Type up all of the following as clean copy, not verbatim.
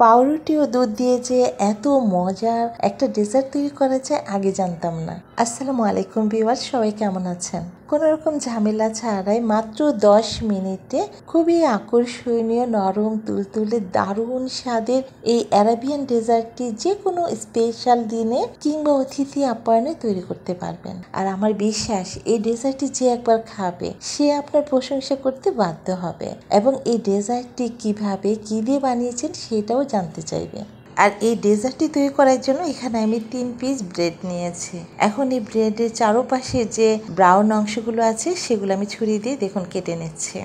পাউরুটি ও দুধ দিয়ে যে এত মজার একটা ডেজার্ট তৈরি করা যায় আগে জানতাম না। আসসালামু আলাইকুম ভিউয়ার্স, সবাই কেমন আছেন? কোনো রকম ঝামেলা ছাড়াই মাত্র 10 মিনিটে খুবই আকর্ষণীয়, নরম, তুলতুলে, দারুণ স্বাদের এই অ্যারাবিয়ান ডেজার্টটি যে কোনো স্পেশাল দিনে কিংবা অতিথি আপ্যায়নে তৈরি করতে পারবেন। আর আমার বিশ্বাস এই ডেজার্টটি যে একবার খাবে সে আপনার প্রশংসা করতে বাধ্য হবে এবং এই ডেজার্টটি কিভাবে কি দিয়ে বানিয়েছেন সেটাও জানতে চাইবে। আর এই ডেজার্টটি তৈরি করার জন্য এখানে আমি 3 পিস ব্রেড নিয়েছি। এখন এই ব্রেডের চারপাশে যে ব্রাউন অংশগুলো আছে সেগুলো আমি ছুরি দিয়ে দেখুন কেটে নিচ্ছি।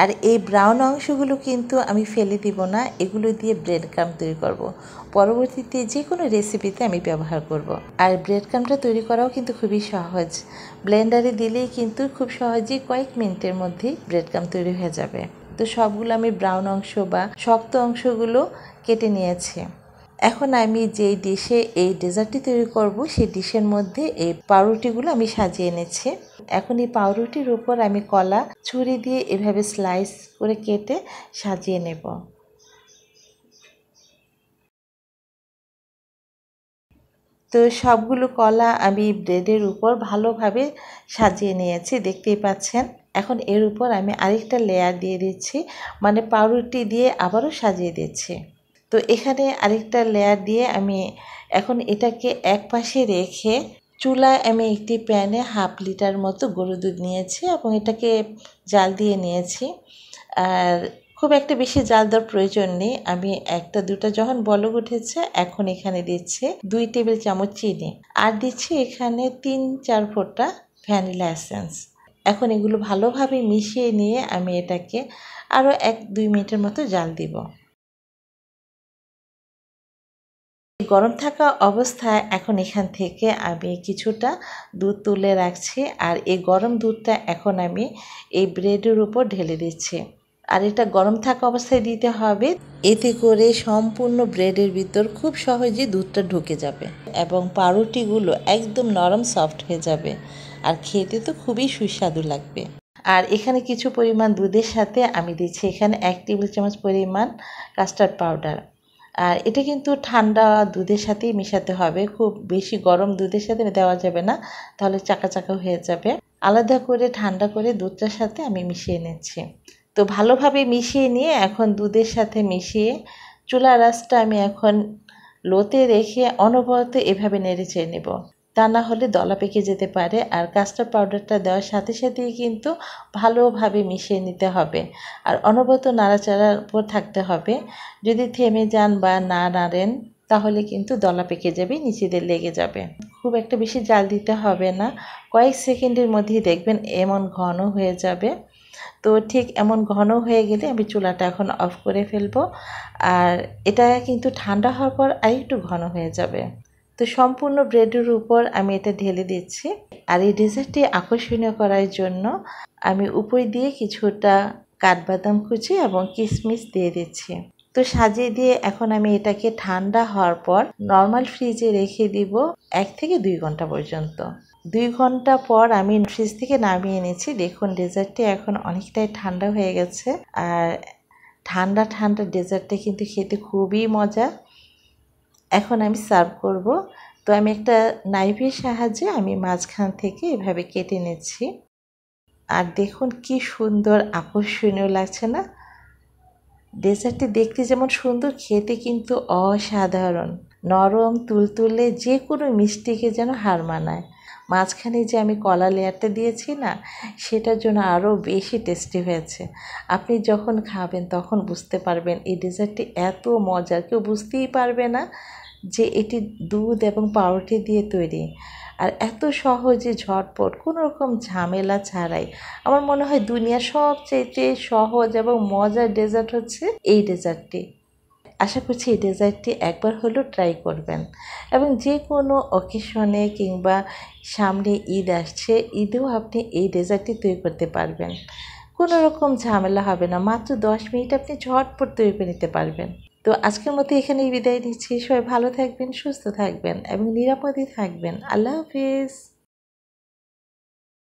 আর এই ব্রাউন অংশগুলো কিন্তু আমি ফেলে দিব না, এগুলো দিয়ে ব্রেড ক্রাম্ব তৈরি করব। পরবর্তীতে যে কোনো রেসিপিতে আমি ব্যবহার করব। আর ব্রেড ক্রাম্বটা তৈরি করাও কিন্তু খুবই সহজ, ব্লেন্ডারে দিলেই কিন্তু খুব সহজেই কয়েক মিনিটের মধ্যেই ব্রেড ক্রাম্ব তৈরি হয়ে যাবে। তো সবগুলো আমি ব্রাউন অংশ বা শক্ত অংশগুলো কেটে নিয়েছি। এখন আমি যেই ডিশে এই ডেজার্টটি তৈরি করব সেই ডিশের মধ্যে এই পাউরুটিগুলো আমি সাজিয়ে নিচ্ছি। এখন এই পাউরুটির উপর আমি কলা ছুরি দিয়ে এভাবে স্লাইস করে কেটে সাজিয়ে নেব। তো সবগুলো কলা আমি ব্রেডের উপর ভালোভাবে সাজিয়ে নিয়েছি, দেখতেই পাচ্ছেন। এখন এর উপর আমি আরেকটা লেয়ার দিয়ে দিচ্ছি, মানে পাউরুটি দিয়ে আবারও সাজিয়ে দিচ্ছি। তো এখানে আরেকটা লেয়ার দিয়ে আমি এখন এটাকে এক পাশে রেখে চুলায় আমি একটি প্যানে 1/2 লিটার মতো গরুর দুধ নিয়েছি এবং এটাকে জাল দিয়ে নিয়েছি। আর খুব একটা বেশি জাল দেওয়ার প্রয়োজন নেই। আমি 1-2টা যখন বলক উঠেছে এখন এখানে দিচ্ছি 2 টেবিল চামচ চিনি আর দিচ্ছি এখানে 3-4 ফোঁটা ভ্যানিলা এসেন্স। এখন এগুলো ভালোভাবে মিশিয়ে নিয়ে আমি এটাকে আরও 1-2 মিনিটের মতো জাল দিব। গরম থাকা অবস্থায় এখন এখান থেকে আমি কিছুটা দুধ তুলে রাখছি আর এই গরম দুধটা এখন আমি এই ব্রেডের উপর ঢেলে দিচ্ছি। আর এটা গরম থাকা অবস্থায় দিতে হবে, এতে করে সম্পূর্ণ ব্রেডের ভিতর খুব সহজে দুধটা ঢুকে যাবে এবং পাউরুটিগুলো একদম নরম সফট হয়ে যাবে আর খেতে তো খুবই সুস্বাদু লাগবে। আর এখানে কিছু পরিমাণ দুধের সাথে আমি দিচ্ছি এখানে 1 টেবিল চামচ পরিমাণ কাস্টার্ড পাউডার। আর এটা কিন্তু ঠান্ডা দুধের সাথেই মেশাতে হবে, খুব বেশি গরম দুধের সাথে দেওয়া যাবে না, তাহলে চাকা চাকা হয়ে যাবে। আলাদা করে ঠান্ডা করে দুধটার সাথে আমি মিশিয়ে নিচ্ছি। তো ভালোভাবে মিশিয়ে নিয়ে এখন দুধের সাথে মিশিয়ে চুলার আঁচটা আমি এখন লোতে রেখে অনবরত এভাবে নেড়ে চেড়ে নেব, তা না হলে দলা পেকে যেতে পারে। আর কাস্টার্ড পাউডারটা দেওয়ার সাথে সাথেই কিন্তু ভালোভাবে মিশিয়ে নিতে হবে আর অনবরত নাড়াচাড়ার উপর থাকতে হবে। যদি থেমে যান বা না নাড়েন তাহলে কিন্তু দলা পেকে যাবে, নিচেদের লেগে যাবে। খুব একটা বেশি জাল দিতে হবে না, কয়েক সেকেন্ডের মধ্যেই দেখবেন এমন ঘন হয়ে যাবে। তো ঠিক এমন ঘন হয়ে গেলে আমি চুলাটা এখন অফ করে ফেলবো। আর এটা কিন্তু ঠান্ডা হওয়ার পর আরেকটু ঘন হয়ে যাবে। তো সম্পূর্ণ ব্রেডের উপর আমি এটা ঢেলে দিচ্ছি। আর এই ডেজার্টটি আকর্ষণীয় করার জন্য আমি উপর দিয়ে কিছুটা কাঠবাদাম কুচি এবং কিশমিশ দিয়ে দিচ্ছি। তো সাজিয়ে দিয়ে এখন আমি এটাকে ঠান্ডা হওয়ার পর নর্মাল ফ্রিজে রেখে দিব 1 থেকে 2 ঘন্টা পর্যন্ত। 2 ঘন্টা পর আমি ফ্রিজ থেকে নামিয়ে এনেছি। দেখুন ডেজার্টটি এখন অনেকটাই ঠান্ডা হয়ে গেছে আর ঠান্ডা ঠান্ডা ডেজার্টটা কিন্তু খেতে খুবই মজা। এখন আমি সার্ভ করব। তো আমি একটা নাইফের সাহায্যে আমি মাঝখান থেকে এভাবে কেটে নিচ্ছি। আর দেখুন কি সুন্দর আকর্ষণীয় লাগছে না? ডেজার্টটি দেখতে যেমন সুন্দর, খেতে কিন্তু অসাধারণ, নরম তুলতুলে, যে কোনো মিষ্টিকে যেন হার মানায়। মাঝখানে যে আমি কলা লেয়ারটা দিয়েছি না, সেটার জন্য আরও বেশি টেস্টি হয়েছে। আপনি যখন খাবেন তখন বুঝতে পারবেন এই ডেজার্টটি এত মজার, কেউ বুঝতেই পারবে না যে এটি দুধ এবং পাউরুটি দিয়ে তৈরি। আর এত সহজে ঝটপট কোনো রকম ঝামেলা ছাড়াই, আমার মনে হয় দুনিয়ার সবচেয়ে সহজ এবং মজার ডেজার্ট হচ্ছে এই ডেজার্টটি। আশা করছি এই ডেজার্টটি একবার হলেও ট্রাই করবেন এবং যে কোনো অকেশনে কিংবা সামনে ঈদ আসছে, ঈদেও আপনি এই ডেজার্টটি তৈরি করতে পারবেন। কোনো রকম ঝামেলা হবে না, মাত্র 10 মিনিট আপনি ঝটপট তৈরি করে নিতে পারবেন। তো আজকের মতো এখানেই বিদায় নিচ্ছি। সবাই ভালো থাকবেন, সুস্থ থাকবেন এবং নিরাপদে থাকবেন। আল্লাহ হাফিজ।